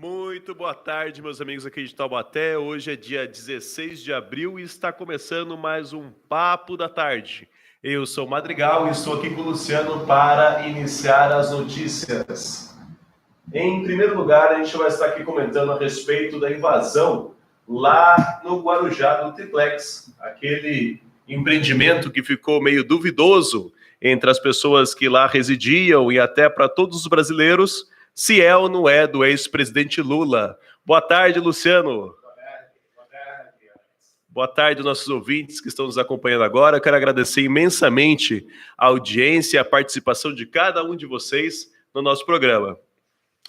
Muito boa tarde, meus amigos aqui de Taubaté. Hoje é dia 16 de abril e está começando mais um Papo da Tarde. Eu sou o Madrigal e estou aqui com o Luciano para iniciar as notícias. Em primeiro lugar, a gente vai estar aqui comentando a respeito da invasão lá no Guarujá do Triplex, aquele empreendimento que ficou meio duvidoso entre as pessoas que lá residiam e até para todos os brasileiros, se é ou não é do ex-presidente Lula. Boa tarde, Luciano. Boa tarde, nossos ouvintes que estão nos acompanhando agora. Eu quero agradecer imensamente a audiência e a participação de cada um de vocês no nosso programa.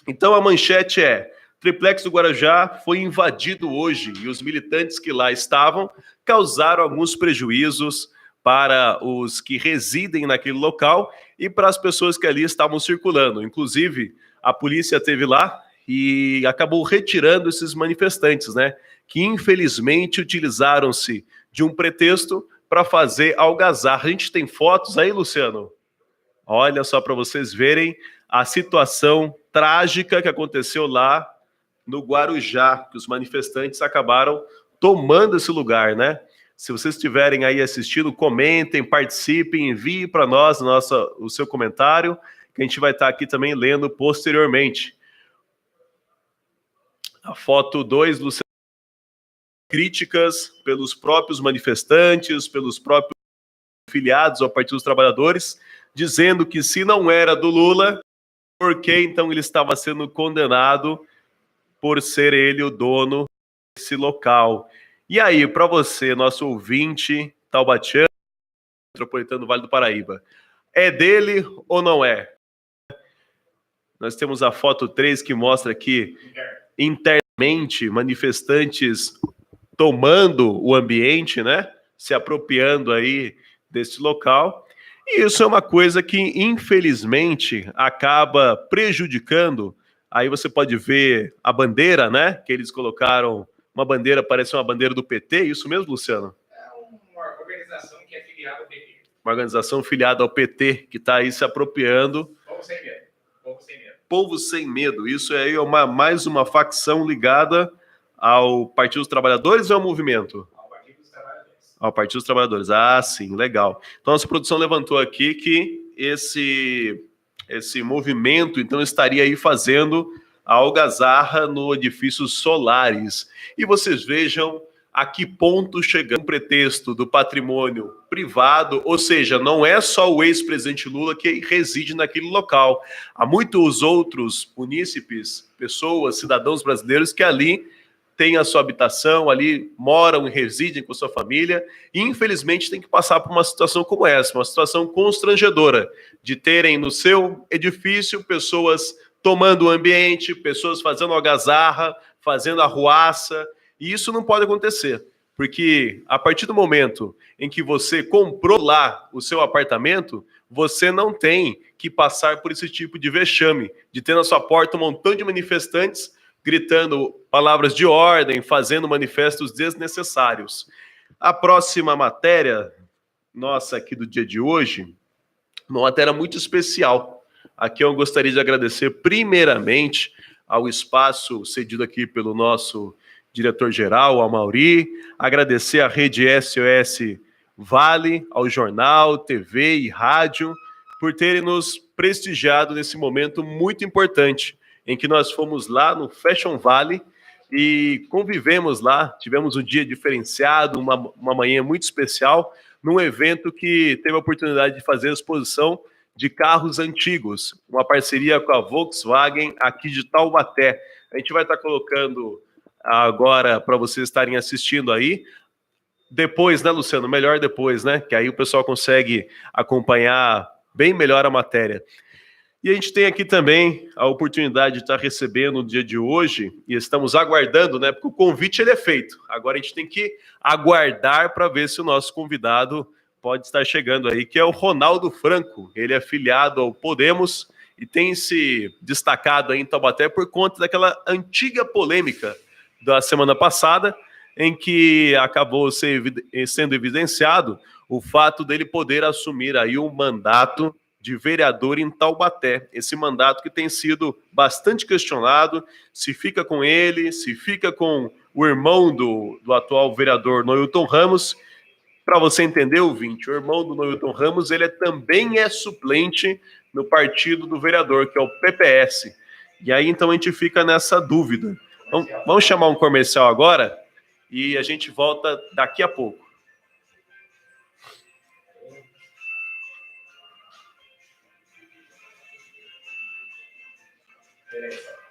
Então, a manchete é: Triplex do Guarujá foi invadido hoje e os militantes que lá estavam causaram alguns prejuízos para os que residem naquele local e para as pessoas que ali estavam circulando. Inclusive, a polícia esteve lá e acabou retirando esses manifestantes, né? Que infelizmente utilizaram-se de um pretexto para fazer algazarra. A gente tem fotos aí, Luciano? Olha só para vocês verem a situação trágica que aconteceu lá no Guarujá, que os manifestantes acabaram tomando esse lugar, né? Se vocês estiverem aí assistindo, comentem, participem, enviem para nós o seu comentário, que a gente vai estar aqui também lendo posteriormente. A foto 2, Luciano, críticas pelos próprios manifestantes, pelos próprios filiados ao Partido dos Trabalhadores, dizendo que se não era do Lula, por que então ele estava sendo condenado por ser ele o dono desse local? E aí, para você, nosso ouvinte taubatiano, metropolitano do Vale do Paraíba, é dele ou não é? Nós temos a foto 3 que mostra aqui internamente manifestantes tomando o ambiente, né? Se apropriando aí desse local. E isso é uma coisa que, infelizmente, acaba prejudicando. Aí você pode ver a bandeira, né? Que eles colocaram, uma bandeira, parece uma bandeira do PT, isso mesmo, Luciano? É uma organização que é filiada ao PT. Uma organização filiada ao PT, que está aí se apropriando. Povo sem medo. Povo sem medo. Povo sem medo. Isso aí é mais uma facção ligada ao Partido dos Trabalhadores ou ao movimento? Ao Partido dos Trabalhadores. Ao Partido dos Trabalhadores. Ah, sim, legal. Então, nossa produção levantou aqui que esse movimento, então, estaria aí fazendo a algazarra no edifício Solares. E vocês vejam a que ponto chega o pretexto do patrimônio privado, ou seja, não é só o ex-presidente Lula que reside naquele local. Há muitos outros munícipes, pessoas, cidadãos brasileiros que ali têm a sua habitação, ali moram e residem com sua família, e infelizmente tem que passar por uma situação como essa, uma situação constrangedora, de terem no seu edifício pessoas tomando o ambiente, pessoas fazendo algazarra, fazendo arruaça, e isso não pode acontecer, porque a partir do momento em que você comprou lá o seu apartamento, você não tem que passar por esse tipo de vexame, de ter na sua porta um montão de manifestantes gritando palavras de ordem, fazendo manifestos desnecessários. A próxima matéria nossa aqui do dia de hoje, uma matéria muito especial. Aqui eu gostaria de agradecer primeiramente ao espaço cedido aqui pelo nosso diretor-geral, ao Mauri, agradecer à rede SOS Vale, ao jornal, TV e rádio, por terem nos prestigiado nesse momento muito importante, em que nós fomos lá no Fashion Valley e convivemos lá, tivemos um dia diferenciado, uma manhã muito especial, num evento que teve a oportunidade de fazer a exposição de carros antigos, uma parceria com a Volkswagen aqui de Taubaté. A gente vai estar colocando agora para vocês estarem assistindo aí. Depois, né, Luciano? Melhor depois, né? Que aí o pessoal consegue acompanhar bem melhor a matéria. E a gente tem aqui também a oportunidade de estar recebendo no dia de hoje, e estamos aguardando, né? Porque o convite ele é feito. Agora a gente tem que aguardar para ver se o nosso convidado pode estar chegando aí, que é o Ronaldo Franco. Ele é filiado ao Podemos e tem se destacado aí em Taubaté por conta daquela antiga polêmica da semana passada, em que acabou sendo evidenciado o fato dele poder assumir aí um mandato de vereador em Taubaté. Esse mandato que tem sido bastante questionado, se fica com ele, se fica com o irmão do atual vereador Noilton Ramos. Para você entender, ouvinte, o irmão do Noilton Ramos, ele também é suplente no partido do vereador, que é o PPS. E aí, então, a gente fica nessa dúvida. Então, vamos chamar um comercial agora e a gente volta daqui a pouco. Beleza.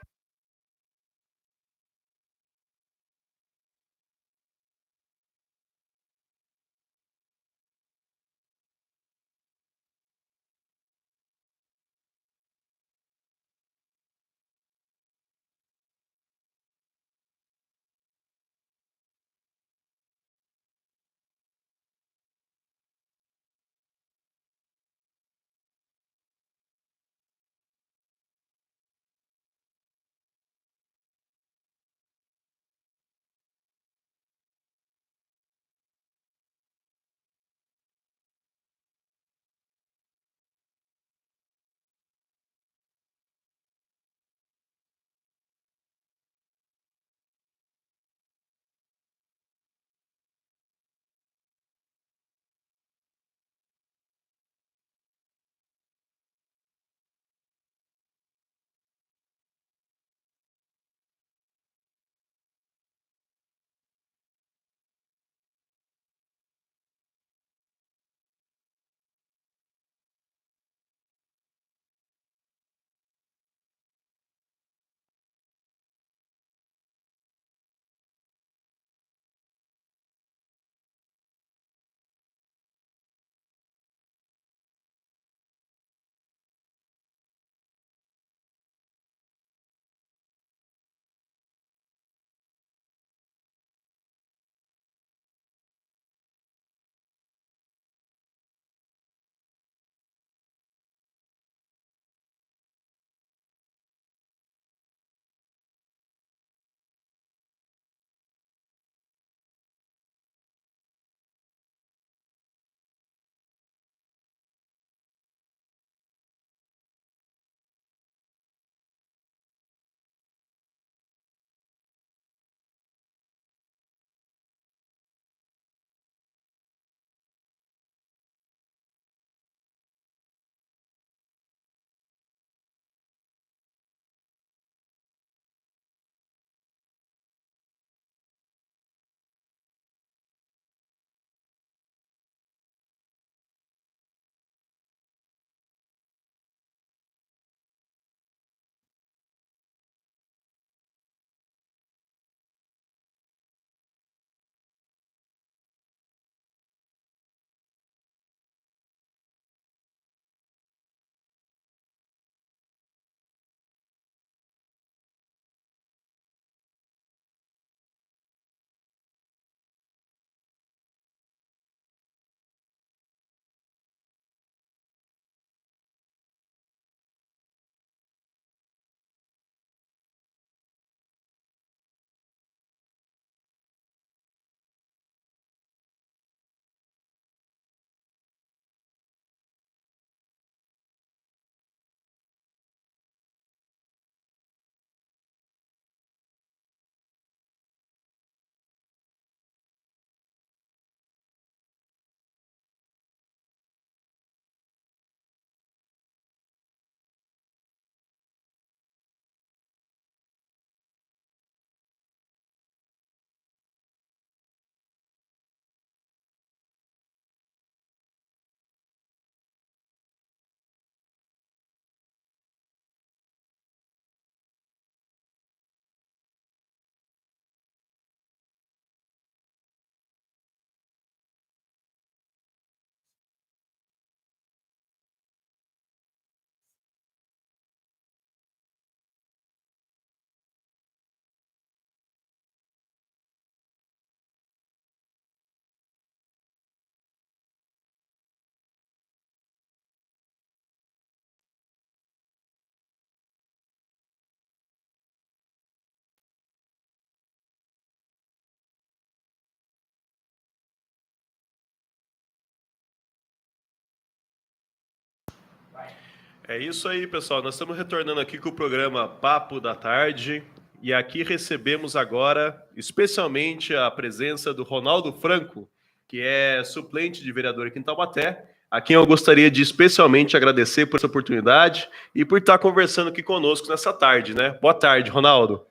É isso aí, pessoal. Nós estamos retornando aqui com o programa Papo da Tarde. E aqui recebemos agora, especialmente, a presença do Ronaldo Franco, que é suplente de vereador aqui em Taubaté, a quem eu gostaria de especialmente agradecer por essa oportunidade e por estar conversando aqui conosco nessa tarde, né? Boa tarde, Ronaldo.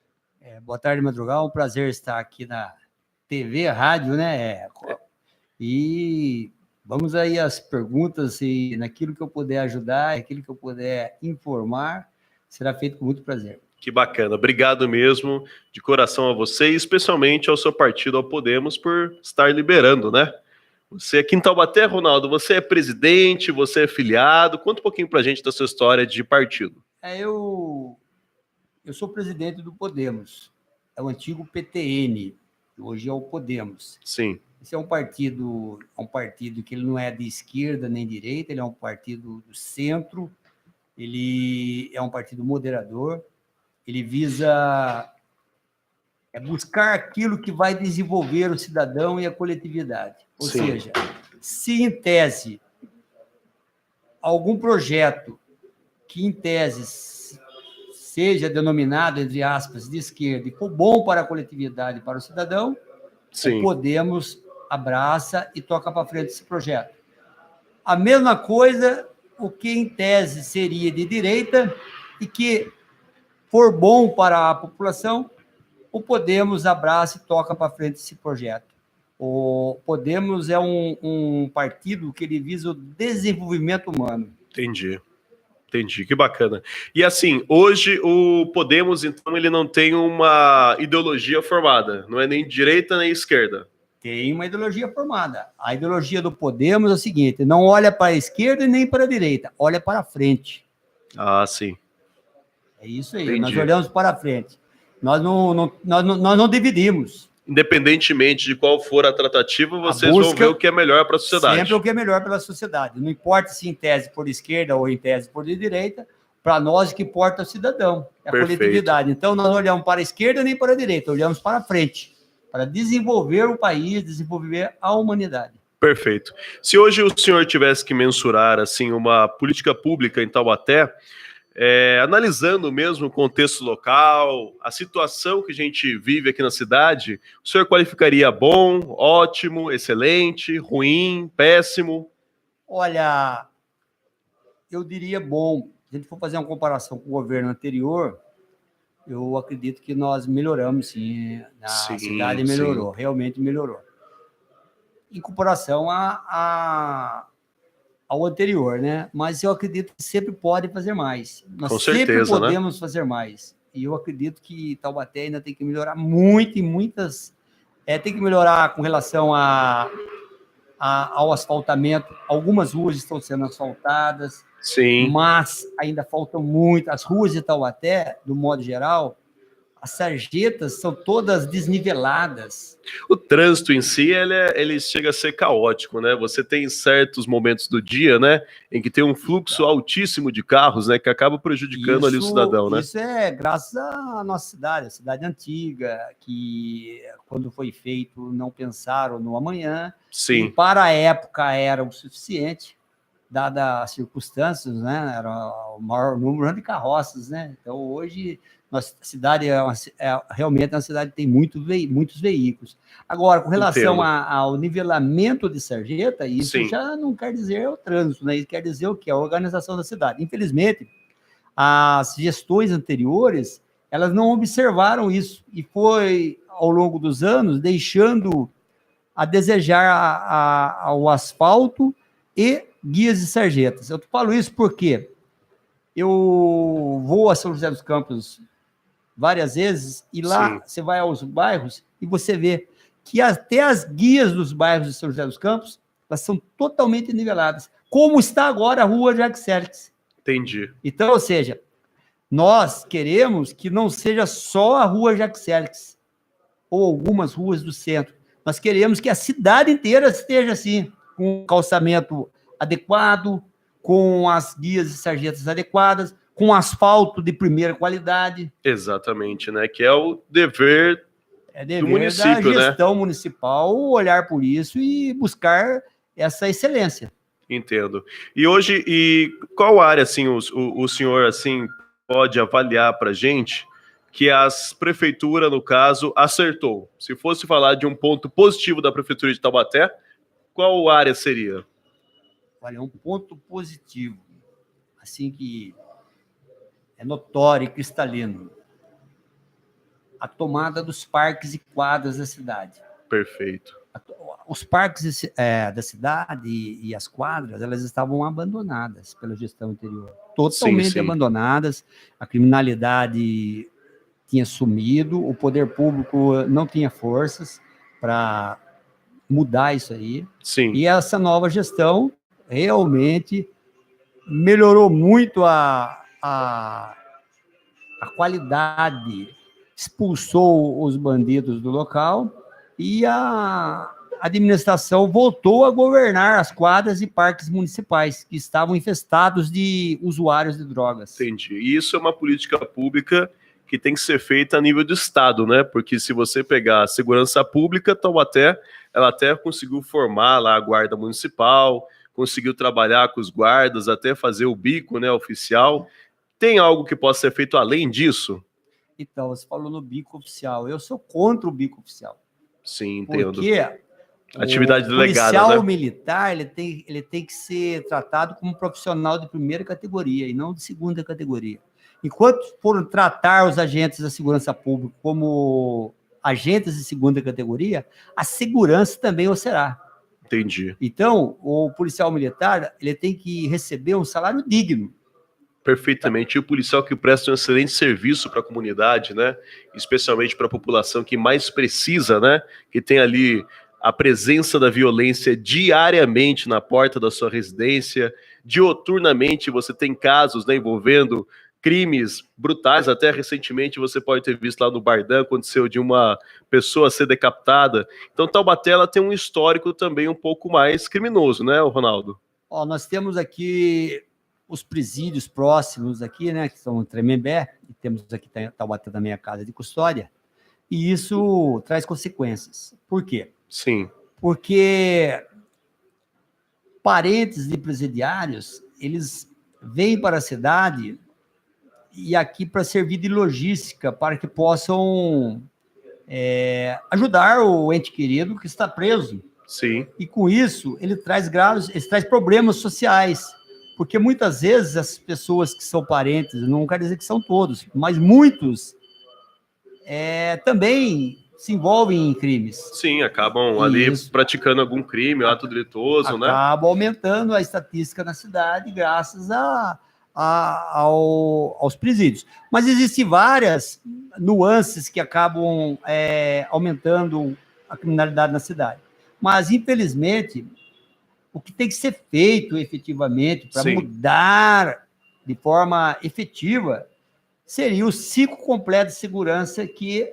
Boa tarde, Madrugal. Um prazer estar aqui na TV, rádio, né? E vamos aí às perguntas e naquilo que eu puder ajudar, aquilo que eu puder informar, será feito com muito prazer. Que bacana. Obrigado mesmo, de coração a você e especialmente ao seu partido, ao Podemos, por estar liberando, né? Você aqui em Taubaté, Ronaldo, você é presidente, você é filiado. Conta um pouquinho pra gente da sua história de partido. Eu sou presidente do Podemos, é o antigo PTN, hoje é o Podemos. Sim. Esse é um partido que ele não é de esquerda nem direita, ele é um partido do centro, ele é um partido moderador, ele visa buscar aquilo que vai desenvolver o cidadão e a coletividade. Ou Sim. seja, se em tese algum projeto que em tese seja denominado, entre aspas, de esquerda e for bom para a coletividade e para o cidadão, Sim. o Podemos abraça e toca para frente esse projeto. A mesma coisa, o que em tese seria de direita e que for bom para a população, o Podemos abraça e toca para frente esse projeto. O Podemos é um partido que ele visa o desenvolvimento humano. Entendi, que bacana. E assim, hoje o Podemos, então, ele não tem uma ideologia formada, não é nem direita nem esquerda. Tem uma ideologia formada. A ideologia do Podemos é o seguinte, não olha para a esquerda e nem para a direita, olha para frente. Ah, sim. É isso aí, Entendi. Nós olhamos para frente. Nós não dividimos. Independentemente de qual for a tratativa, vocês vão ver o que é melhor para a sociedade. Sempre o que é melhor pela sociedade. Não importa se em tese por esquerda ou em tese por direita, para nós o que importa é o cidadão, é a coletividade. Então, nós não olhamos para a esquerda nem para a direita, olhamos para frente, para desenvolver o país, desenvolver a humanidade. Perfeito. Se hoje o senhor tivesse que mensurar assim, uma política pública em Taubaté, analisando mesmo o contexto local, a situação que a gente vive aqui na cidade, o senhor qualificaria bom, ótimo, excelente, ruim, péssimo? Olha, eu diria bom. Se a gente for fazer uma comparação com o governo anterior, eu acredito que nós melhoramos, sim. A cidade melhorou, realmente melhorou. Em comparação ao anterior, né? Mas eu acredito que sempre pode fazer mais. Nós sempre podemos fazer mais. E eu acredito que Taubaté ainda tem que melhorar muito e muitas... tem que melhorar com relação ao asfaltamento. Algumas ruas estão sendo asfaltadas, sim, mas ainda faltam muito. As ruas de Taubaté, do modo geral, as sarjetas são todas desniveladas. O trânsito em si, ele chega a ser caótico, né? Você tem certos momentos do dia, né, em que tem um fluxo altíssimo de carros, né, que acaba prejudicando ali o cidadão, né? Isso é graças à nossa cidade, a cidade antiga, que quando foi feito não pensaram no amanhã. Sim. E para a época era o suficiente, dadas as circunstâncias, né? Era o maior número de carroças, né? Então hoje nossa cidade realmente uma cidade que tem muitos veículos. Agora, com relação ao nivelamento de sarjeta, isso sim, já não quer dizer o trânsito, né? Isso quer dizer o quê? A organização da cidade. Infelizmente, as gestões anteriores, elas não observaram isso e foi, ao longo dos anos, deixando a desejar o asfalto e guias de sarjetas. Eu falo isso porque eu vou a São José dos Campos várias vezes, e lá sim, você vai aos bairros e você vê que até as guias dos bairros de São José dos Campos, elas são totalmente niveladas, como está agora a rua Jacques Sérgio. Entendi. Então, ou seja, nós queremos que não seja só a rua Jacques Sérgio, ou algumas ruas do centro, nós queremos que a cidade inteira esteja assim, com calçamento adequado, com as guias e sarjetas adequadas, com asfalto de primeira qualidade. Exatamente, né? Que é o dever do município, da gestão municipal olhar por isso e buscar essa excelência. Entendo. E hoje, qual área, assim, o senhor, assim, pode avaliar para a gente que as prefeitura, no caso, acertou? Se fosse falar de um ponto positivo da prefeitura de Taubaté, qual área seria? Olha, um ponto positivo, assim que é notório e cristalino, a tomada dos parques e quadras da cidade. Perfeito. Os parques da cidade e as quadras, elas estavam abandonadas pela gestão anterior, totalmente Sim. abandonadas, a criminalidade tinha sumido, o poder público não tinha forças para mudar isso aí, Sim. e essa nova gestão realmente melhorou muito a qualidade, expulsou os bandidos do local e a administração voltou a governar as quadras e parques municipais que estavam infestados de usuários de drogas. Entendi. E isso é uma política pública que tem que ser feita a nível de Estado, né? Porque se você pegar a segurança pública, ela até conseguiu formar lá a guarda municipal, conseguiu trabalhar com os guardas, até fazer o bico, né, oficial. Tem algo que possa ser feito além disso? Então, você falou no bico oficial. Eu sou contra o bico oficial. Sim, entendo. Porque atividade delegada, policial né? militar ele tem que ser tratado como profissional de primeira categoria e não de segunda categoria. Enquanto for tratar os agentes da segurança pública como agentes de segunda categoria, a segurança também o será. Entendi. Então, o policial militar ele tem que receber um salário digno. Perfeitamente. E o policial que presta um excelente serviço para a comunidade, né? Especialmente para a população que mais precisa, né? Que tem ali a presença da violência diariamente na porta da sua residência. Dioturnamente você tem casos, né, envolvendo crimes brutais. Até recentemente você pode ter visto lá no Bardã, aconteceu de uma pessoa ser decapitada. Então Taubaté ela tem um histórico também um pouco mais criminoso, né, Ronaldo? Ó, nós temos aqui os presídios próximos aqui, né, que são Tremembé, e temos aqui Taubaté também a casa de custódia, e isso traz consequências. Por quê? Sim. Porque parentes de presidiários, eles vêm para a cidade e aqui para servir de logística, para que possam ajudar o ente querido que está preso. Sim. E com isso, ele traz problemas sociais, porque muitas vezes as pessoas que são parentes, não quero dizer que são todos, mas muitos também se envolvem em crimes. Sim, acabam ali praticando algum crime, ato delitoso, né? Acaba aumentando a estatística na cidade graças aos presídios. Mas existem várias nuances que acabam aumentando a criminalidade na cidade. Mas, infelizmente, o que tem que ser feito efetivamente para mudar de forma efetiva seria o ciclo completo de segurança, que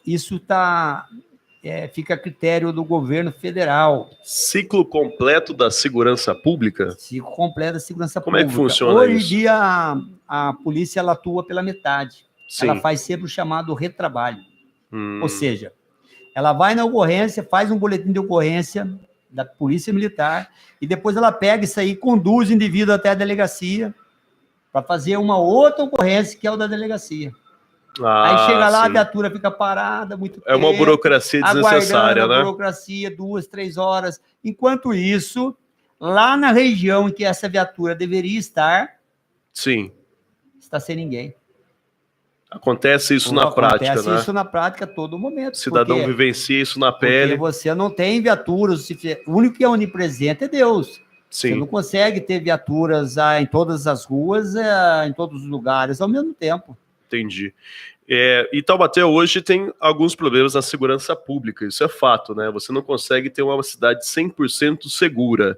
isso fica a critério do governo federal. Ciclo completo da segurança pública? Ciclo completo da segurança Como pública. Como é que funciona Hoje isso? Hoje em dia, a polícia ela atua pela metade. Sim. Ela faz sempre o chamado retrabalho. Ou seja, ela vai na ocorrência, faz um boletim de ocorrência da Polícia Militar e depois ela pega isso aí e conduz o indivíduo até a delegacia para fazer uma outra ocorrência, que é o da delegacia. Aí chega lá, a viatura fica parada muito tempo. É uma burocracia desnecessária, né? Burocracia, 2, 3 horas. Enquanto isso, lá na região em que essa viatura deveria estar, está sem ninguém. Acontece isso na prática, né? Acontece isso na prática a todo momento. O cidadão vivencia isso na pele. Porque você não tem viaturas, o único que é onipresente é Deus. Sim. Você não consegue ter viaturas em todas as ruas, em todos os lugares ao mesmo tempo. Entendi. E Taubaté hoje tem alguns problemas na segurança pública, isso é fato, né? Você não consegue ter uma cidade 100% segura.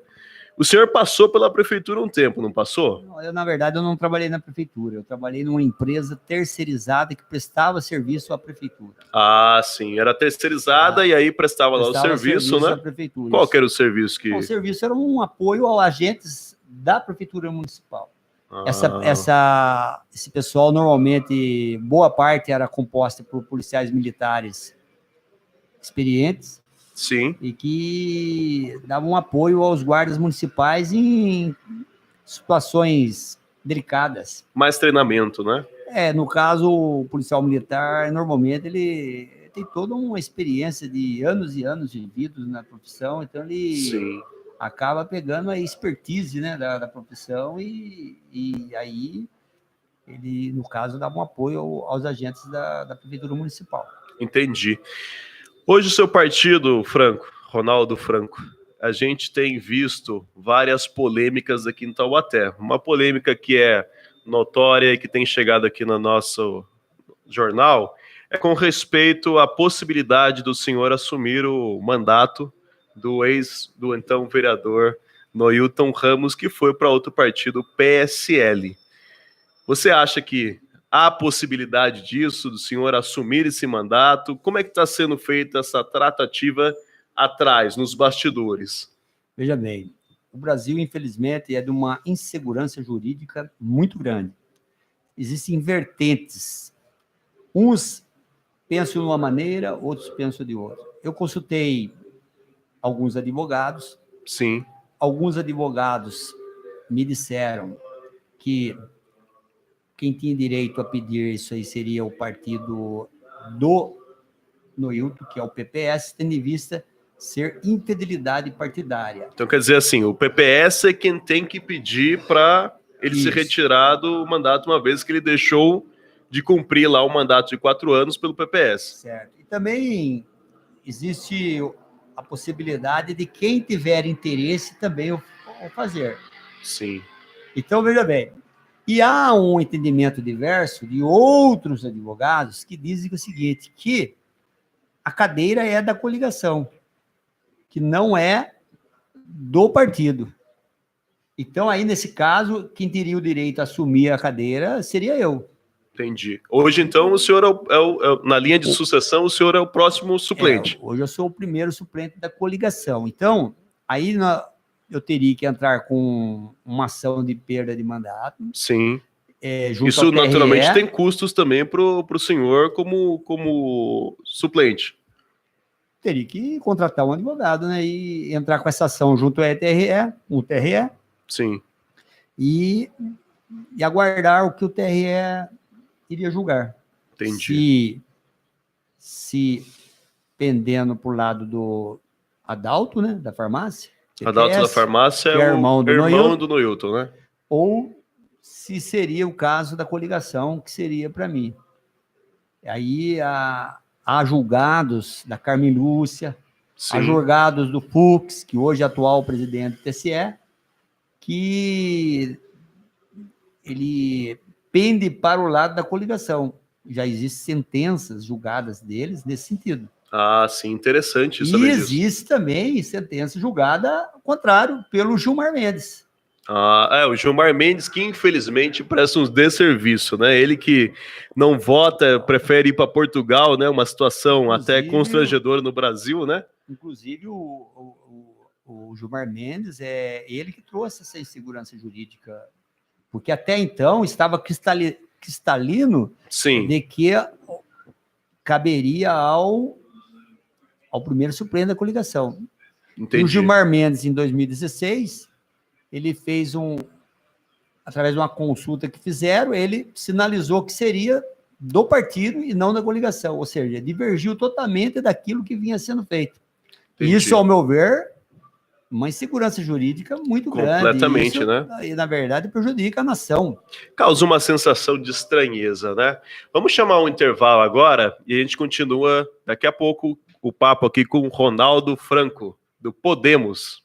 O senhor passou pela prefeitura um tempo, não passou? Na verdade, eu não trabalhei na prefeitura, eu trabalhei numa empresa terceirizada que prestava serviço à prefeitura. Ah, sim, era terceirizada e aí prestava lá o serviço, né? Prefeitura, qual que era o serviço que... O serviço era um apoio aos agentes da prefeitura municipal. Esse pessoal, normalmente, boa parte era composta por policiais militares experientes, Sim. e que dava um apoio aos guardas municipais em situações delicadas. Mais treinamento, né? No caso, o policial militar, normalmente, ele tem toda uma experiência de anos e anos vividos na profissão, então ele Sim. acaba pegando a expertise, né, da profissão e aí ele, no caso, dá um apoio aos agentes da Prefeitura Municipal. Entendi. Hoje o seu partido, Franco, Ronaldo Franco, a gente tem visto várias polêmicas aqui em Taubaté. Uma polêmica que é notória e que tem chegado aqui no nosso jornal é com respeito à possibilidade do senhor assumir o mandato do então vereador Noilton Ramos, que foi para outro partido, PSL. Você acha que há possibilidade disso, do senhor assumir esse mandato? Como é que está sendo feita essa tratativa atrás, nos bastidores? Veja bem, o Brasil, infelizmente, é de uma insegurança jurídica muito grande. Existem vertentes. Uns pensam de uma maneira, outros pensam de outra. Eu consultei alguns advogados. Sim. Alguns advogados me disseram que quem tinha direito a pedir isso aí seria o partido do Noilton, que é o PPS, tendo em vista ser infidelidade partidária. Então quer dizer assim, o PPS é quem tem que pedir para ele ser retirado do mandato, uma vez que ele deixou de cumprir lá o mandato de 4 anos pelo PPS. Certo. E também existe a possibilidade de quem tiver interesse também o fazer. Sim. Então, veja bem, e há um entendimento diverso de outros advogados que dizem o seguinte, que a cadeira é da coligação, que não é do partido. Então, aí, nesse caso, quem teria o direito a assumir a cadeira seria eu. Entendi. Hoje, então, o senhor na linha de sucessão, o senhor é o próximo suplente. Hoje eu sou o primeiro suplente da coligação. Então, aí eu teria que entrar com uma ação de perda de mandato. Sim. Junto isso, ao TRE, naturalmente, tem custos também para o senhor como suplente. Teria que contratar um advogado, né? E entrar com essa ação junto ao TRE. Sim. E aguardar o que o TRE iria julgar. Entendi. Se pendendo para o lado do Adalto, né? Da farmácia. Adalto da farmácia é o irmão do Noilton, né? Ou se seria o caso da coligação, que seria para mim. Aí há julgados da Carmen Lúcia, Sim. há julgados do Fux, que hoje é atual presidente do TSE, que ele pende para o lado da coligação. Já existem sentenças julgadas deles nesse sentido. Ah, sim, interessante saber disso. E existe também sentença julgada ao contrário, pelo Gilmar Mendes. O Gilmar Mendes, que infelizmente presta uns desserviço, né? Ele que não vota, prefere ir para Portugal, né? Uma situação até constrangedora no Brasil, né? Inclusive, o Gilmar Mendes é ele que trouxe essa insegurança jurídica, porque até então estava cristalino Sim. De que caberia ao primeiro suplente da coligação. Entendi. E o Gilmar Mendes, em 2016, ele fez através de uma consulta que fizeram, ele sinalizou que seria do partido e não da coligação, ou seja, divergiu totalmente daquilo que vinha sendo feito. Entendi. Isso, ao meu ver, uma insegurança jurídica muito grande. Completamente, isso, né? E, na verdade, prejudica a nação. Causa uma sensação de estranheza, né? Vamos chamar um intervalo agora e a gente continua daqui a pouco o papo aqui com o Ronaldo Franco, do Podemos.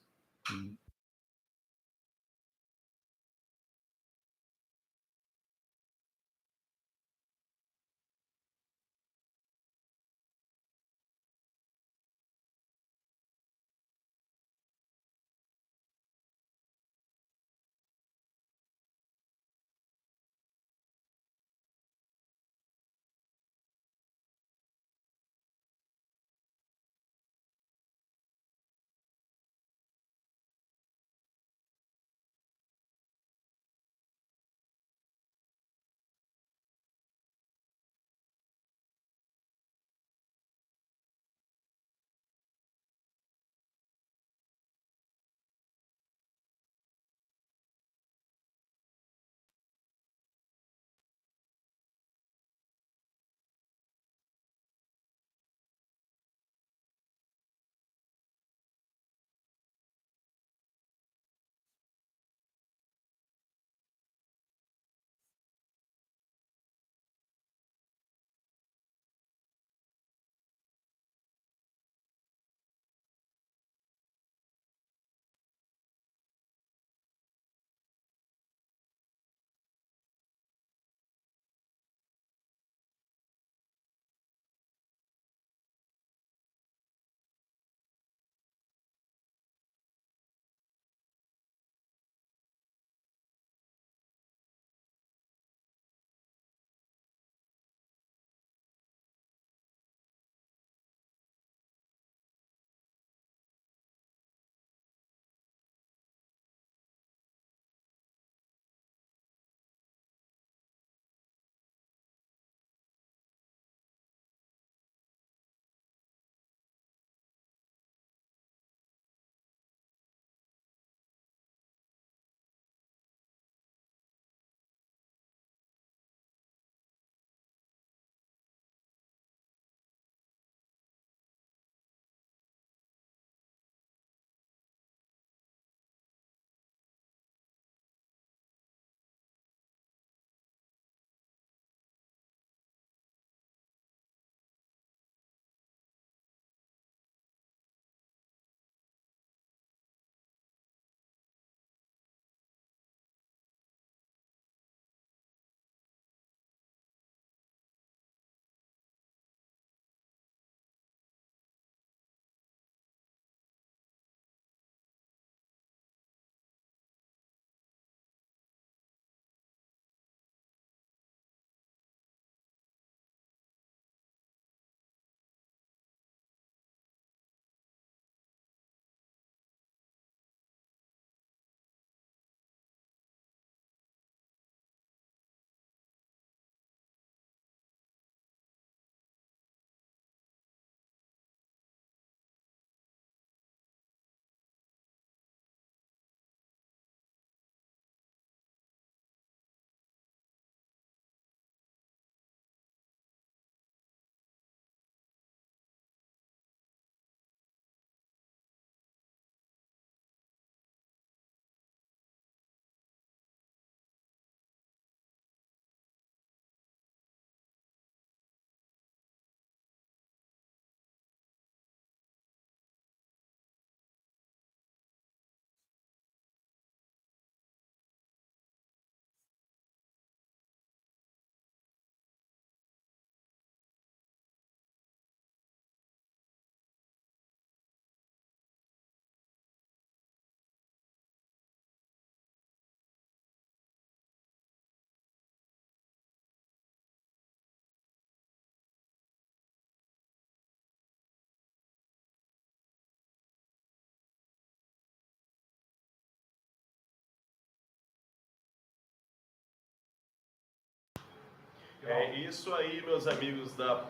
É isso aí, meus amigos da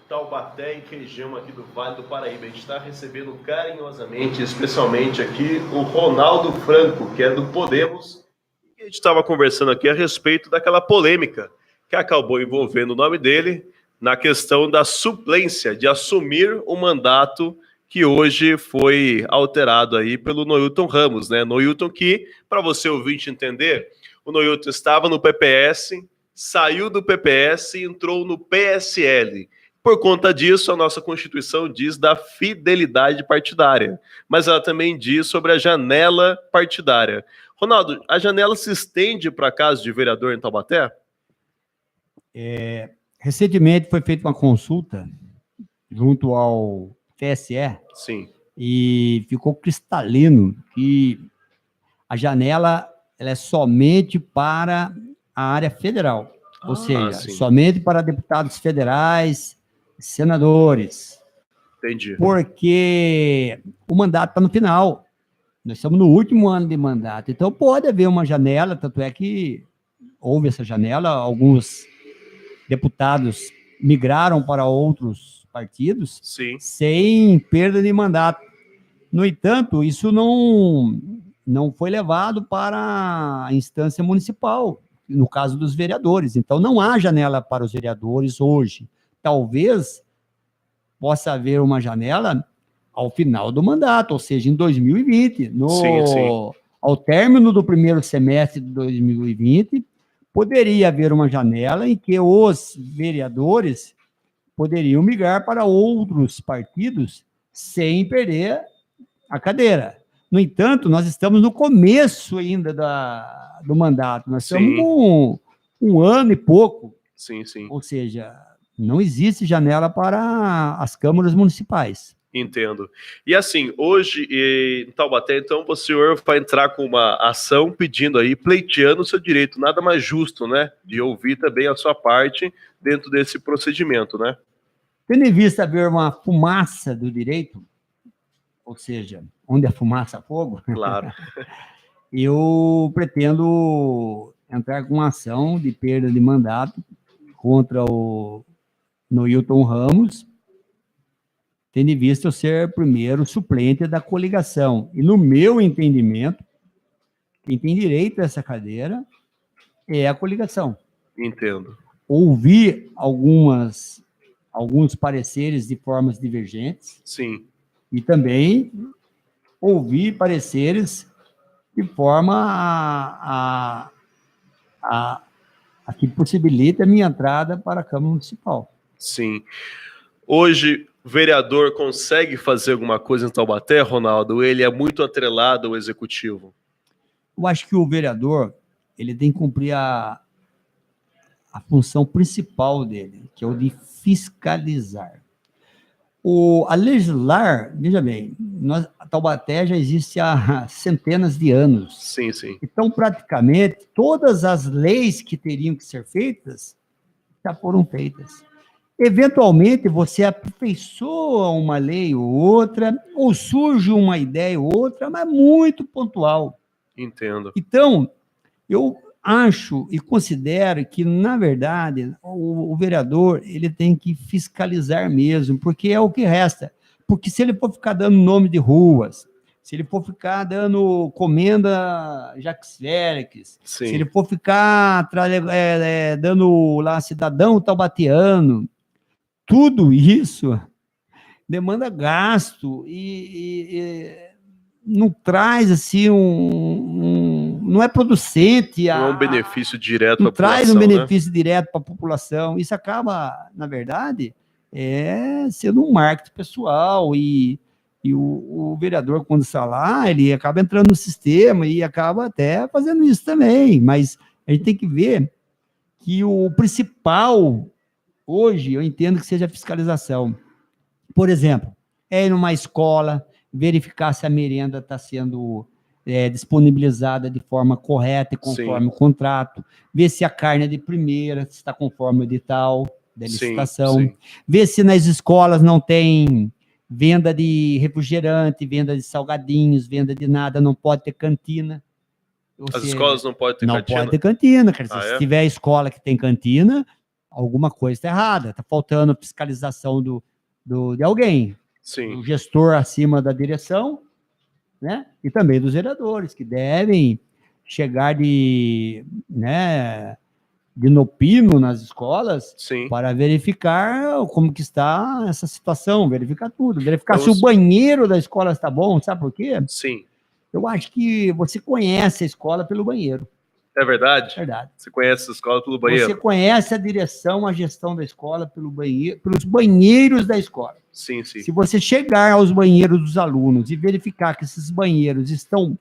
Taubaté e região aqui do Vale do Paraíba. A gente está recebendo carinhosamente, especialmente aqui, o Ronaldo Franco, que é do Podemos. E a gente estava conversando aqui a respeito daquela polêmica que acabou envolvendo o nome dele na questão da suplência, de assumir o mandato que hoje foi alterado aí pelo Noilton Ramos, né? Noilton que, para você ouvinte entender, o Noilton estava no PPS, saiu do PPS e entrou no PSL. Por conta disso, a nossa Constituição diz da fidelidade partidária, mas ela também diz sobre a janela partidária. Ronaldo, a janela se estende para a casa de vereador em Taubaté? Recentemente foi feita uma consulta junto ao TSE. Sim. E ficou cristalino que a janela ela é somente para a área federal, ou seja, sim. somente para deputados federais, senadores. Entendi. Porque o mandato está no final. Nós estamos no último ano de mandato. Então pode haver uma janela, tanto é que houve essa janela, alguns deputados migraram para outros partidos. Sim. Sem perda de mandato. No entanto, isso não foi levado para a instância municipal, no caso dos vereadores. Então, não há janela para os vereadores hoje. Talvez possa haver uma janela ao final do mandato, ou seja, em 2020. Sim. Ao término do primeiro semestre de 2020, poderia haver uma janela em que os vereadores poderiam migrar para outros partidos sem perder a cadeira. No entanto, nós estamos no começo ainda do mandato. Nós estamos com um ano e pouco. Sim. Ou seja, não existe janela para as câmaras municipais. Entendo. E assim, hoje em Taubaté, então, o senhor vai entrar com uma ação pedindo aí, pleiteando o seu direito. Nada mais justo, né? De ouvir também a sua parte dentro desse procedimento, né? Tendo em vista haver uma fumaça do direito, ou seja, onde a fumaça há fogo, claro. Eu pretendo entrar com uma ação de perda de mandato contra o Noilton Ramos, tendo em vista eu ser primeiro suplente da coligação. E no meu entendimento, quem tem direito a essa cadeira é a coligação. Entendo. Ouvi alguns pareceres de formas divergentes. Sim. E também ouvi pareceres de forma a que possibilita a minha entrada para a Câmara Municipal. Sim. Hoje, o vereador consegue fazer alguma coisa em Taubaté, Ronaldo? Ele é muito atrelado ao executivo? Eu acho que o vereador ele tem que cumprir a função principal dele, que é o de fiscalizar. A legislar, veja bem, a Taubaté já existe há centenas de anos. Sim. Então, praticamente, todas as leis que teriam que ser feitas já foram feitas. Eventualmente, você aperfeiçoa uma lei ou outra, ou surge uma ideia ou outra, mas muito pontual. Entendo. Então, eu acho e considero que, na verdade, o vereador ele tem que fiscalizar mesmo, porque é o que resta. Porque se ele for ficar dando nome de ruas, se ele for ficar dando comenda Jacques Félix, se ele for ficar dando lá cidadão taubateano, tudo isso demanda gasto e não traz assim não é producente. Não é um benefício direto para a população. Não traz um benefício direto para a população. Isso acaba, na verdade, sendo um marketing pessoal e o vereador, quando está lá, ele acaba entrando no sistema e acaba até fazendo isso também. Mas a gente tem que ver que o principal, hoje, eu entendo que seja a fiscalização. Por exemplo, ir numa escola, verificar se a merenda está sendo disponibilizada de forma correta e conforme o contrato, ver se a carne é de primeira, se está conforme o edital da licitação, ver se nas escolas não tem venda de refrigerante, venda de salgadinhos, venda de nada, não pode ter cantina. As escolas não podem ter cantina? Não pode ter cantina. Se tiver escola que tem cantina, alguma coisa está errada, está faltando fiscalização de alguém, Sim. do gestor acima da direção, né? E também dos vereadores, que devem chegar de nopino nas escolas Sim. para verificar como que está essa situação, verificar tudo, verificar Então, se o banheiro da escola está bom, sabe por quê? Sim. Eu acho que você conhece a escola pelo banheiro. É verdade? Verdade. Você conhece a escola pelo banheiro? Você conhece a direção, a gestão da escola pelo banheiro, pelos banheiros da escola. Sim, sim. Se você chegar aos banheiros dos alunos e verificar que esses banheiros estão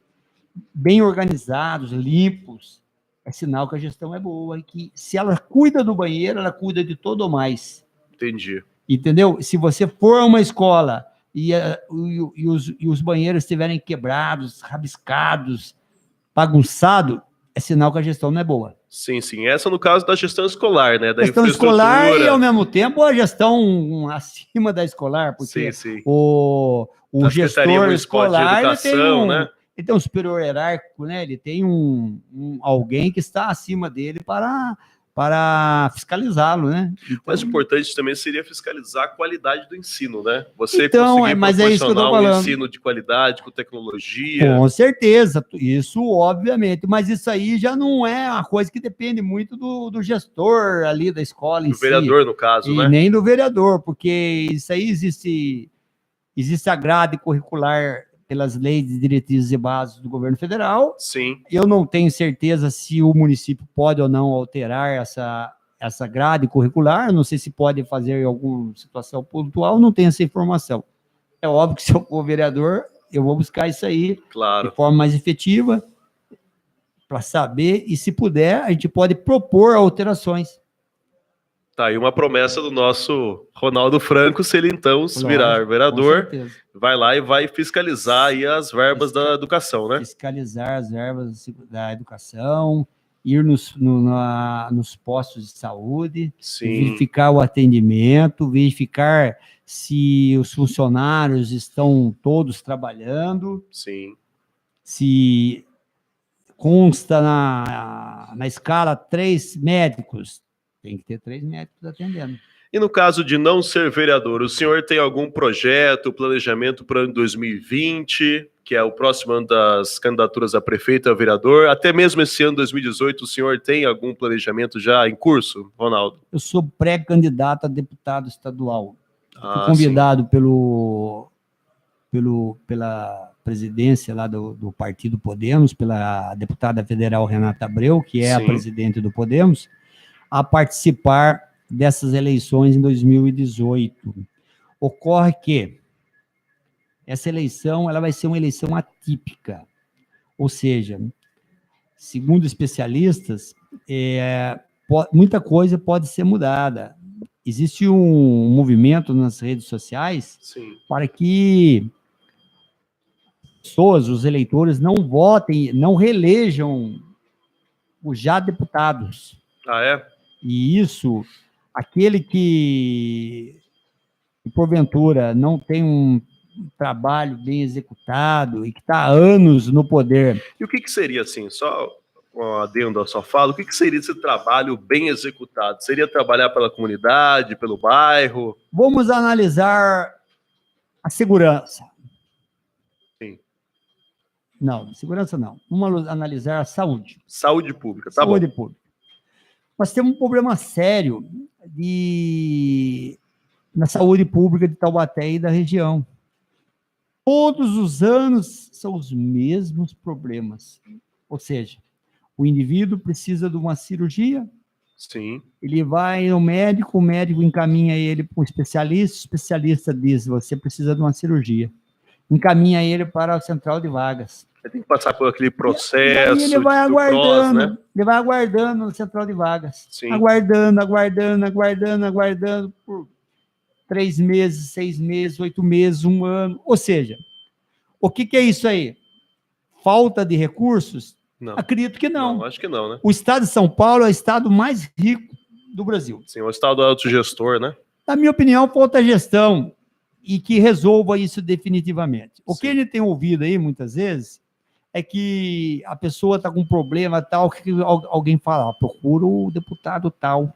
bem organizados, limpos, é sinal que a gestão é boa e que se ela cuida do banheiro, ela cuida de todo o mais. Entendi. Entendeu? Se você for a uma escola e os banheiros estiverem quebrados, rabiscados, bagunçados, é sinal que a gestão não é boa. Sim, sim. Essa no caso da gestão escolar, né? Da Gestão escolar e, ao mesmo tempo, a gestão acima da escolar, porque sim, sim. o A Secretaria gestor Municipal de escolar Educação, né? ele tem um superior hierárquico, né? Ele tem alguém que está acima dele para fiscalizá-lo, né? Então, Mas o importante também seria fiscalizar a qualidade do ensino, né? Você Então, conseguir mas é isso que eu tô proporcionar um falando. ensino de qualidade, com tecnologia. com certeza, isso obviamente, mas isso aí já não é uma coisa que depende muito do gestor ali da escola em Do si. vereador, no caso, E né? nem do vereador, porque isso aí existe a grade curricular pelas leis de diretrizes e bases do governo federal. Sim, Eu não tenho certeza se o município pode ou não alterar essa grade curricular, não sei se pode fazer em alguma situação pontual, não tenho essa informação. É óbvio que se eu for vereador, eu vou buscar isso aí claro. de forma mais efetiva para saber, e se puder, a gente pode propor alterações. Tá aí uma promessa do nosso Ronaldo Franco, se ele então virar Lógico, vereador, com certeza. vai lá e vai fiscalizar aí as verbas da educação, né? Fiscalizar as verbas da educação, ir nos postos de saúde, Sim, verificar o atendimento, verificar se os funcionários estão todos trabalhando, sim. se consta na escala 3 médicos, tem que ter 3 médicos atendendo. E no caso de não ser vereador, o senhor tem algum projeto, planejamento para o ano 2020, que é o próximo ano das candidaturas a prefeito e a vereador? Até mesmo esse ano 2018, o senhor tem algum planejamento já em curso, Ronaldo? Eu sou pré-candidato a deputado estadual. Fui Ah, convidado pela presidência lá do Partido Podemos, pela deputada federal Renata Abreu, que é a Sim. presidente do Podemos, a participar dessas eleições em 2018. Ocorre que essa eleição ela vai ser uma eleição atípica, ou seja, segundo especialistas, muita coisa pode ser mudada. Existe um movimento nas redes sociais sim. para que pessoas, os eleitores, não votem, não reelejam os já deputados. Ah, é? E isso, aquele que porventura não tem um trabalho bem executado e que está há anos no poder. E o que seria, assim, só um adendo à sua fala, o que seria esse trabalho bem executado? Seria trabalhar pela comunidade, pelo bairro? Vamos analisar a segurança. Sim. Não, segurança não. Vamos analisar a saúde. Saúde pública, tá Saúde bom. pública. Nós temos um problema sério na saúde pública de Taubaté e da região. Todos os anos são os mesmos problemas. Ou seja, o indivíduo precisa de uma cirurgia, Sim. ele vai ao médico, o médico encaminha ele para um especialista, o especialista diz, você precisa de uma cirurgia. Encaminha ele para a central de vagas. Ele tem que passar por aquele E processo aí ele vai do PROS, aguardando, né? ele vai aguardando na central de vagas. Sim. Aguardando por 3 meses, 6 meses, 8 meses, 1 ano. Ou seja, o que é isso aí? Falta de recursos? Não. Acredito que não. Não, acho que não, né? O estado de São Paulo é o estado mais rico do Brasil. Sim, o estado autogestor, né? Na minha opinião, falta gestão e que resolva isso definitivamente. O Sim. que a gente tem ouvido aí, muitas vezes, é que a pessoa está com um problema tal, que alguém fala, procura o deputado tal.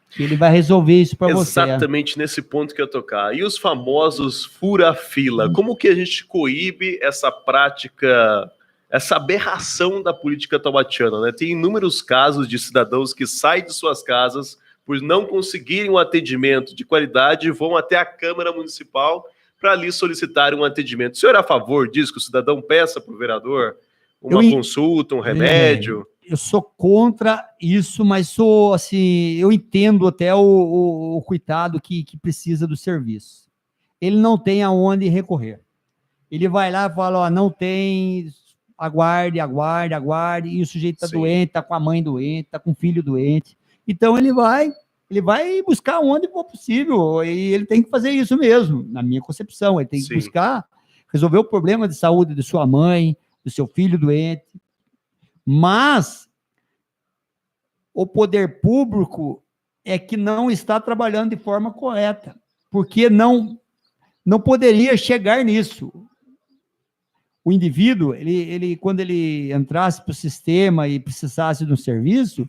que ele vai resolver isso para você. Exatamente nesse ponto que eu tocar. E os famosos fura-fila? Como que a gente coíbe essa prática, essa aberração da política taubatiana, né? Tem inúmeros casos de cidadãos que saem de suas casas por não conseguirem um atendimento de qualidade e vão até a Câmara Municipal para ali solicitar um atendimento. O senhor é a favor disso, que o cidadão peça para o vereador uma consulta, um remédio? Eu sou contra isso, mas sou assim, eu entendo até o coitado que precisa do serviço. Ele não tem aonde recorrer. Ele vai lá e fala, ó, não tem, aguarde, e o sujeito está doente, está com a mãe doente, está com o filho doente. Então ele vai buscar onde for possível, e ele tem que fazer isso mesmo, na minha concepção. Ele tem que buscar resolver o problema de saúde de sua mãe, do seu filho doente. Mas o poder público é que não está trabalhando de forma correta, porque não poderia chegar nisso. O indivíduo, ele quando ele entrasse para o sistema e precisasse de um serviço,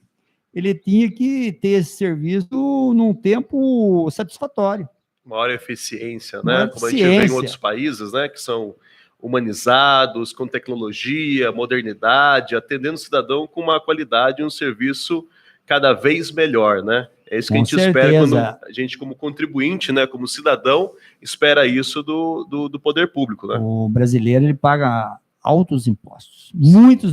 ele tinha que ter esse serviço num tempo satisfatório. Maior eficiência, né? Como a gente vê em outros países, né? Que são humanizados, com tecnologia, modernidade, atendendo o cidadão com uma qualidade e um serviço cada vez melhor, né? É isso que a gente espera quando a gente, como contribuinte, né, como cidadão, espera isso do poder público, né? O brasileiro, ele paga altos impostos, muito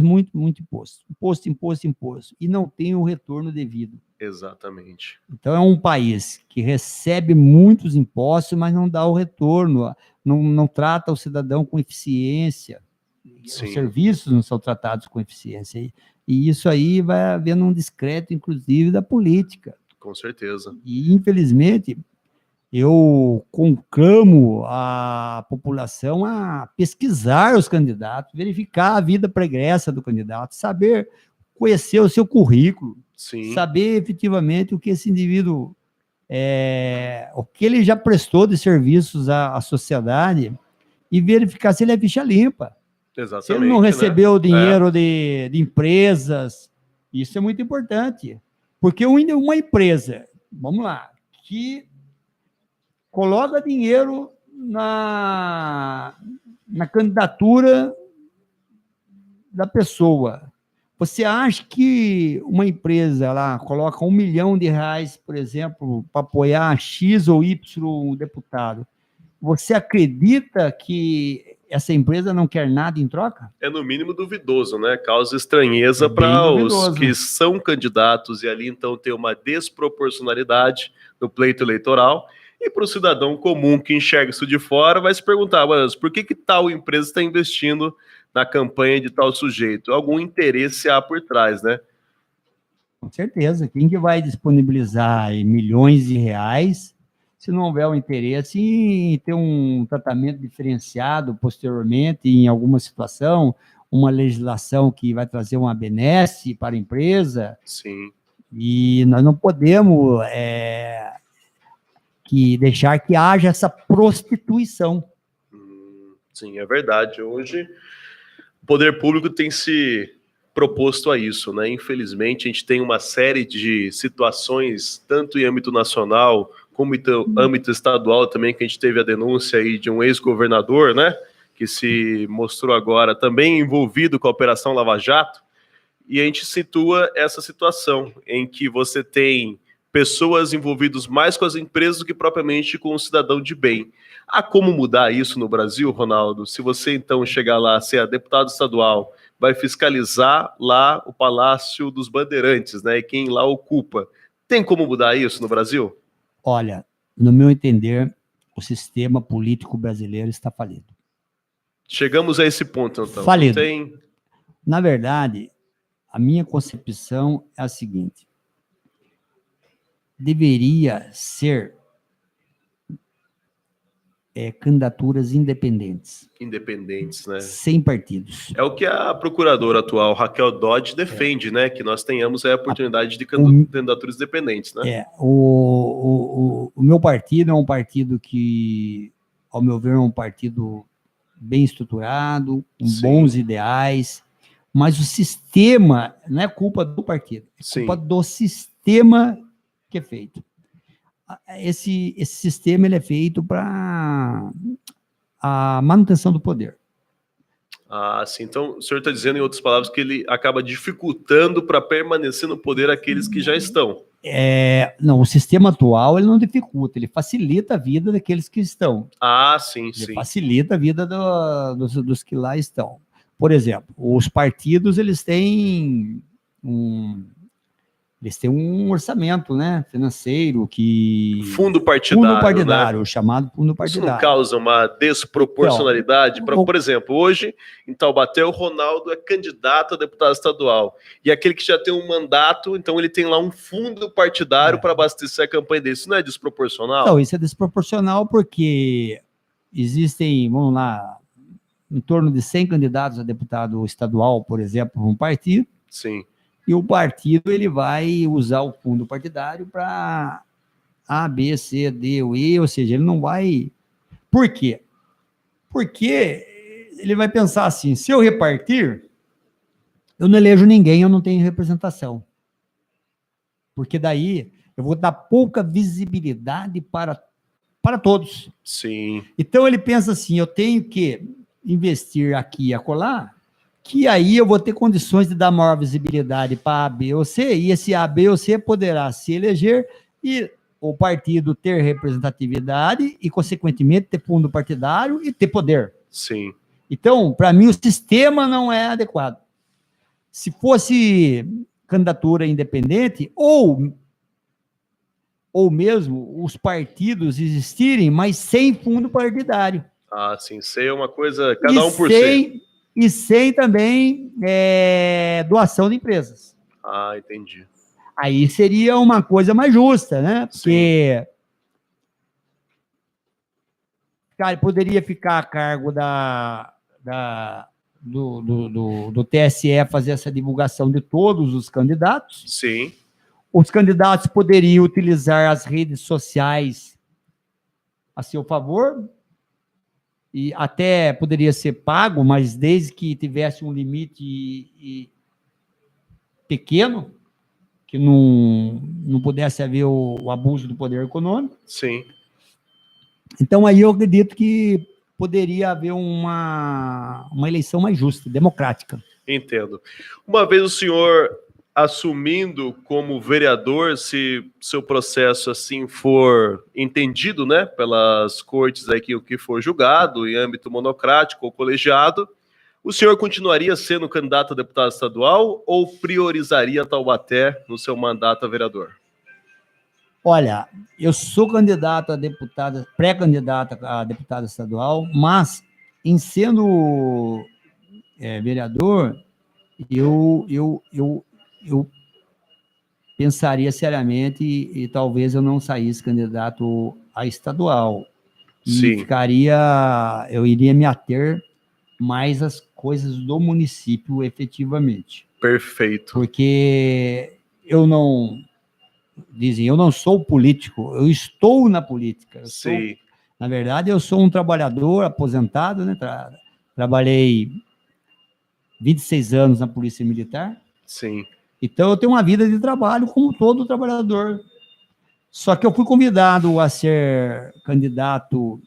imposto, e não tem o retorno devido. Exatamente. Então é um país que recebe muitos impostos, mas não dá o retorno, não trata o cidadão com eficiência. Sim. Os serviços não são tratados com eficiência. E isso aí vai havendo um descrédito, inclusive, da política. Com certeza. E, infelizmente, eu conclamo a população a pesquisar os candidatos, verificar a vida pregressa do candidato, saber conhecer o seu currículo, sim, saber efetivamente o que esse indivíduo, o que ele já prestou de serviços à sociedade e verificar se ele é ficha limpa. Exatamente, se ele não recebeu dinheiro de empresas, isso é muito importante. Porque uma empresa, vamos lá, que coloca dinheiro na candidatura da pessoa. Você acha que uma empresa lá coloca R$1 milhão, por exemplo, para apoiar X ou Y deputado? Você acredita que essa empresa não quer nada em troca? É no mínimo duvidoso, né? Causa estranheza para os que são candidatos e ali então tem uma desproporcionalidade no pleito eleitoral. E para o cidadão comum que enxerga isso de fora, vai se perguntar, mas por que tal empresa está investindo na campanha de tal sujeito? Algum interesse há por trás, né? Com certeza. Quem que vai disponibilizar milhões de reais se não houver o interesse em ter um tratamento diferenciado posteriormente em alguma situação, uma legislação que vai trazer uma benesse para a empresa? Sim. E nós não podemos deixar que haja essa prostituição. Sim, é verdade. Hoje, o poder público tem se proposto a isso, né? Infelizmente, a gente tem uma série de situações, tanto em âmbito nacional, como em âmbito estadual também, que a gente teve a denúncia aí de um ex-governador, né? Que se mostrou agora também envolvido com a Operação Lava Jato. E a gente situa essa situação em que você tem pessoas envolvidas mais com as empresas do que propriamente com o cidadão de bem. Há como mudar isso no Brasil, Ronaldo? Se você, então, chegar lá, ser deputado estadual, vai fiscalizar lá o Palácio dos Bandeirantes, né? E quem lá ocupa. Tem como mudar isso no Brasil? Olha, no meu entender, o sistema político brasileiro está falido. Chegamos a esse ponto, então. Falido. Na verdade, a minha concepção é a seguinte: deveria ser candidaturas independentes. Independentes, né? Sem partidos. É o que a procuradora atual, Raquel Dodge, defende, né? Que nós tenhamos a oportunidade de candidaturas independentes, né? O meu partido é um partido que, ao meu ver, é um partido bem estruturado, com bons ideais, mas o sistema não é culpa do partido, é culpa do sistema que é feito? Esse sistema ele é feito para a manutenção do poder. Ah, sim. Então, o senhor está dizendo, em outras palavras, que ele acaba dificultando para permanecer no poder aqueles que já estão. Não, o sistema atual ele não dificulta, ele facilita a vida daqueles que estão. Ah, sim, Ele sim. facilita a vida dos que lá estão. Por exemplo, os partidos eles têm um orçamento, né, financeiro que Fundo partidário, né? chamado fundo Isso partidário. não causa uma desproporcionalidade? Então, Por exemplo, hoje, em Taubaté, o Ronaldo é candidato a deputado estadual. E aquele que já tem um mandato, então ele tem lá um fundo partidário para abastecer a campanha dele. Isso não é desproporcional? Então, isso é desproporcional porque existem, vamos lá, em torno de 100 candidatos a deputado estadual, por exemplo, um partido. Sim. E o partido ele vai usar o fundo partidário para A, B, C, D ou E, ou seja, ele não vai... Por quê? Porque ele vai pensar assim, se eu repartir, eu não elejo ninguém, eu não tenho representação. Porque daí eu vou dar pouca visibilidade para todos. Sim. Então ele pensa assim, eu tenho que investir aqui e acolá, que aí eu vou ter condições de dar maior visibilidade para A, B ou C, e esse A, B ou C poderá se eleger e o partido ter representatividade e, consequentemente, ter fundo partidário e ter poder. Sim. Então, para mim, o sistema não é adequado. Se fosse candidatura independente, ou mesmo os partidos existirem, mas sem fundo partidário. Ah, sim. Sei é uma coisa, cada um por si. E sem também doação de empresas. Ah, entendi. Aí seria uma coisa mais justa, né? Porque, cara, poderia ficar a cargo do TSE fazer essa divulgação de todos os candidatos. Sim. Os candidatos poderiam utilizar as redes sociais a seu favor, e até poderia ser pago, mas desde que tivesse um limite pequeno, que não pudesse haver o abuso do poder econômico. Sim. Então, aí eu acredito que poderia haver uma eleição mais justa, democrática. Entendo. Uma vez o senhor assumindo como vereador, se seu processo assim for entendido, né, pelas cortes aí que for julgado em âmbito monocrático ou colegiado, o senhor continuaria sendo candidato a deputado estadual ou priorizaria Taubaté no seu mandato a vereador? Olha, eu sou candidato a deputado, pré-candidato a deputado estadual, mas em sendo vereador, eu pensaria seriamente e talvez eu não saísse candidato a estadual. Sim. Eu iria me ater mais às coisas do município efetivamente. Perfeito. Porque eu não sou político, eu estou na política. Na verdade, eu sou um trabalhador aposentado, né? Trabalhei 26 anos na Polícia Militar. Sim. Então, eu tenho uma vida de trabalho como todo trabalhador. Só que eu fui convidado a ser candidato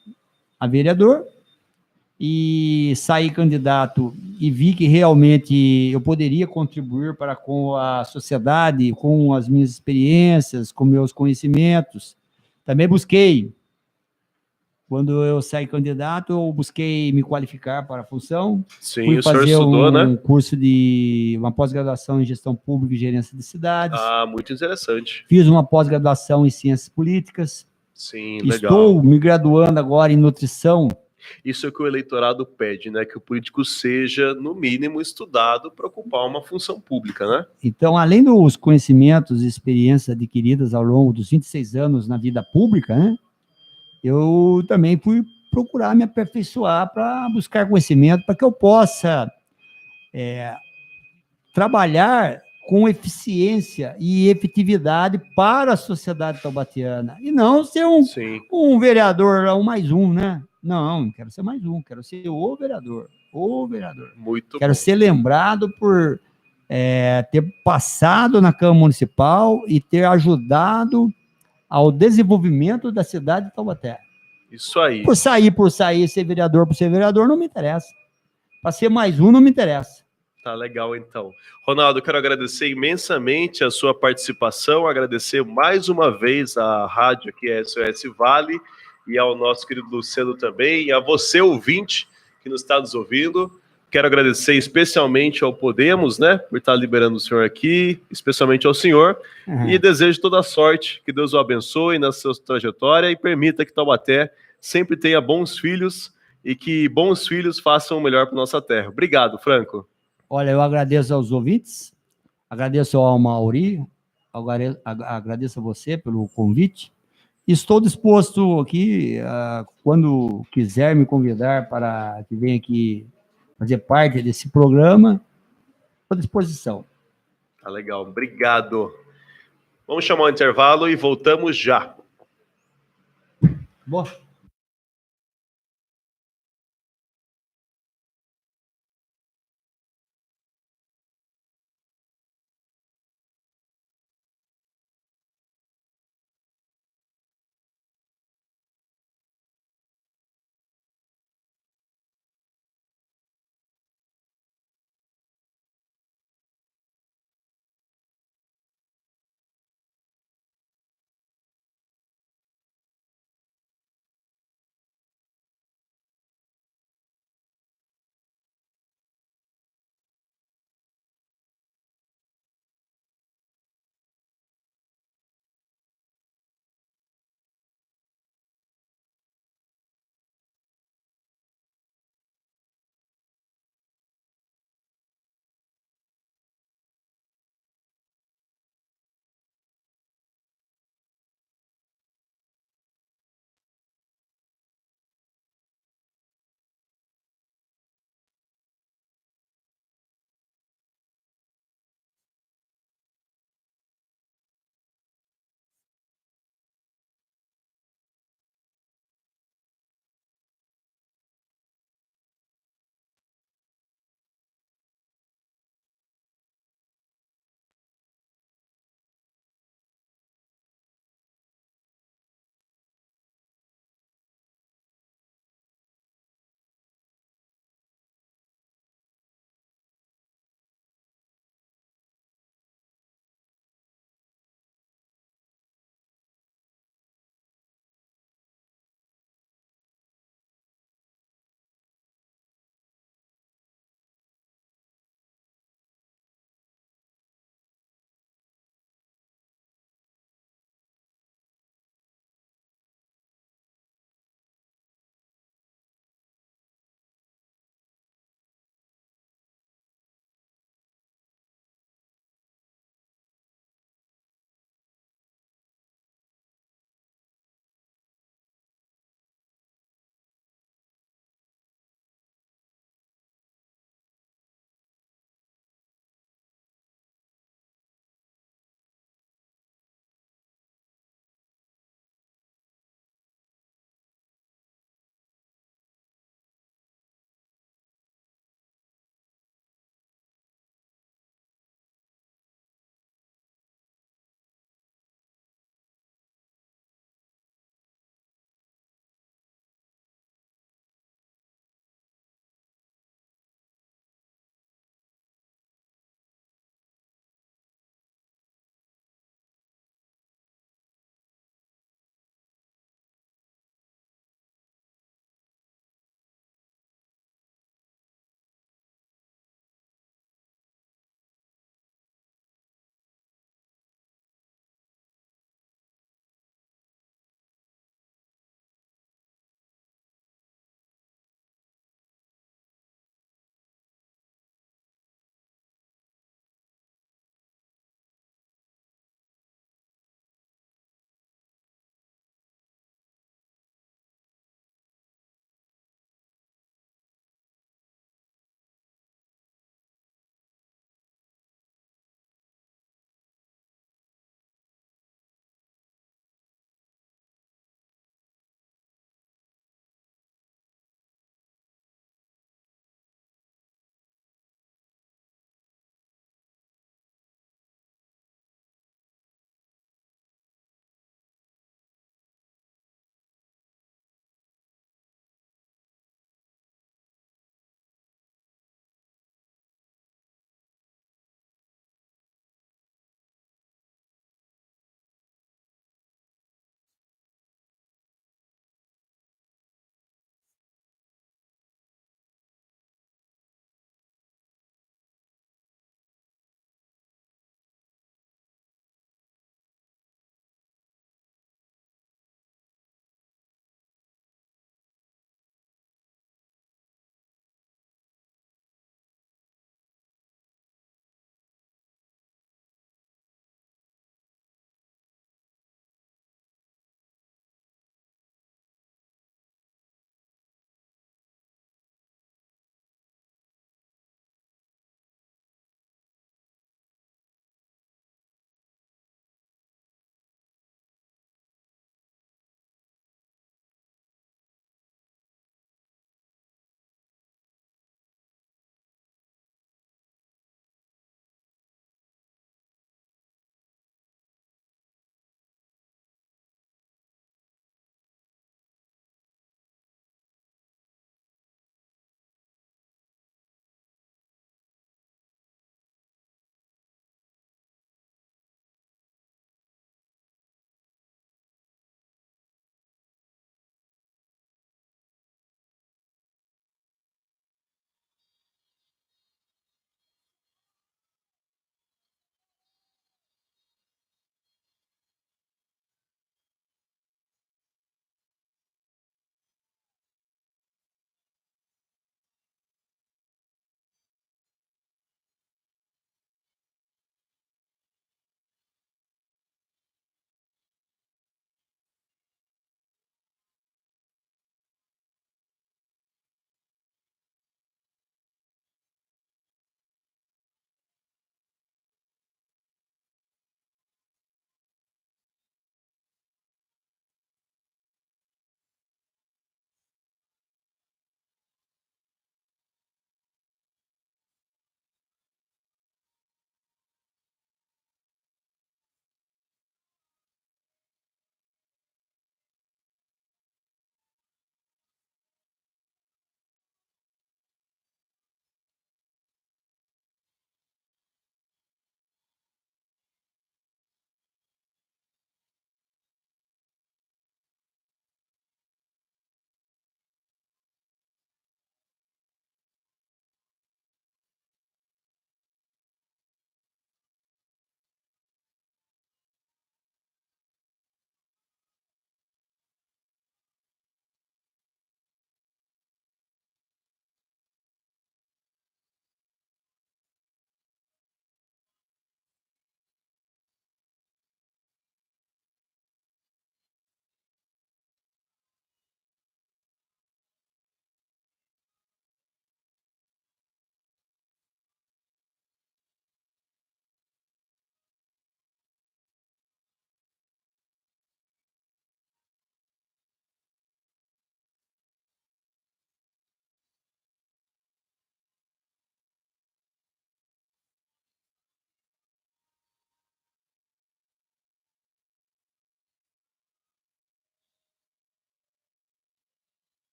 a vereador e saí candidato e vi que realmente eu poderia contribuir com a sociedade, com as minhas experiências, com meus conhecimentos. Também busquei, quando eu saí candidato, eu busquei me qualificar para a função. Sim, fui o senhor fazer estudou, né? curso uma pós-graduação em gestão pública e gerência de cidades. Ah, muito interessante. Fiz uma pós-graduação em ciências políticas. Sim, legal. Estou me graduando agora em nutrição. Isso é o que o eleitorado pede, né? Que o político seja, no mínimo, estudado para ocupar uma função pública, né? Então, além dos conhecimentos e experiências adquiridas ao longo dos 26 anos na vida pública, né? Eu também fui procurar me aperfeiçoar para buscar conhecimento, para que eu possa trabalhar com eficiência e efetividade para a sociedade taubatiana. E não ser um vereador, um mais um, né? Não quero ser mais um, quero ser o vereador. O vereador. Muito quero bom. ser lembrado por ter passado na Câmara Municipal e ter ajudado ao desenvolvimento da cidade de Taubaté. Isso aí. Por sair, ser vereador, não me interessa. Para ser mais um, não me interessa. Tá legal, então. Ronaldo, quero agradecer imensamente a sua participação, agradecer mais uma vez à rádio aqui, a SOS Vale, e ao nosso querido Luciano também, e a você, ouvinte, que nos está nos ouvindo. Quero agradecer especialmente ao Podemos, né, por estar liberando o senhor aqui, especialmente ao senhor, e desejo toda a sorte, que Deus o abençoe na sua trajetória e permita que Taubaté sempre tenha bons filhos e que bons filhos façam o melhor para nossa terra. Obrigado, Franco. Olha, eu agradeço aos ouvintes, agradeço ao Mauri, agradeço a você pelo convite. Estou disposto aqui, quando quiser me convidar para que venha aqui fazer parte desse programa, estou à disposição. Tá legal, obrigado. Vamos chamar o intervalo e voltamos já. Bom.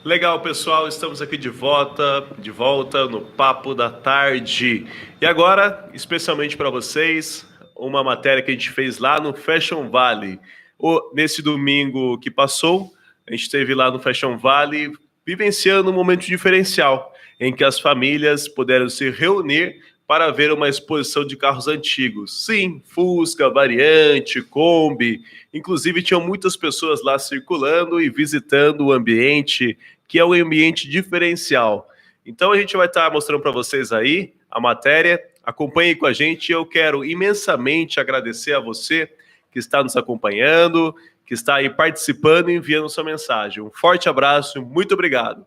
Legal, pessoal, estamos aqui de volta no Papo da Tarde. E agora, especialmente para vocês, uma matéria que a gente fez lá no Fashion Valley. Nesse domingo que passou, a gente esteve lá no Fashion Valley vivenciando um momento diferencial, em que as famílias puderam se reunir para ver uma exposição de carros antigos. Sim, Fusca, Variante, Kombi. Inclusive, tinham muitas pessoas lá circulando e visitando o ambiente, que é um ambiente diferencial. Então, a gente vai estar mostrando para vocês aí a matéria. Acompanhe com a gente. Eu quero imensamente agradecer a você que está nos acompanhando, que está aí participando e enviando sua mensagem. Um forte abraço e muito obrigado.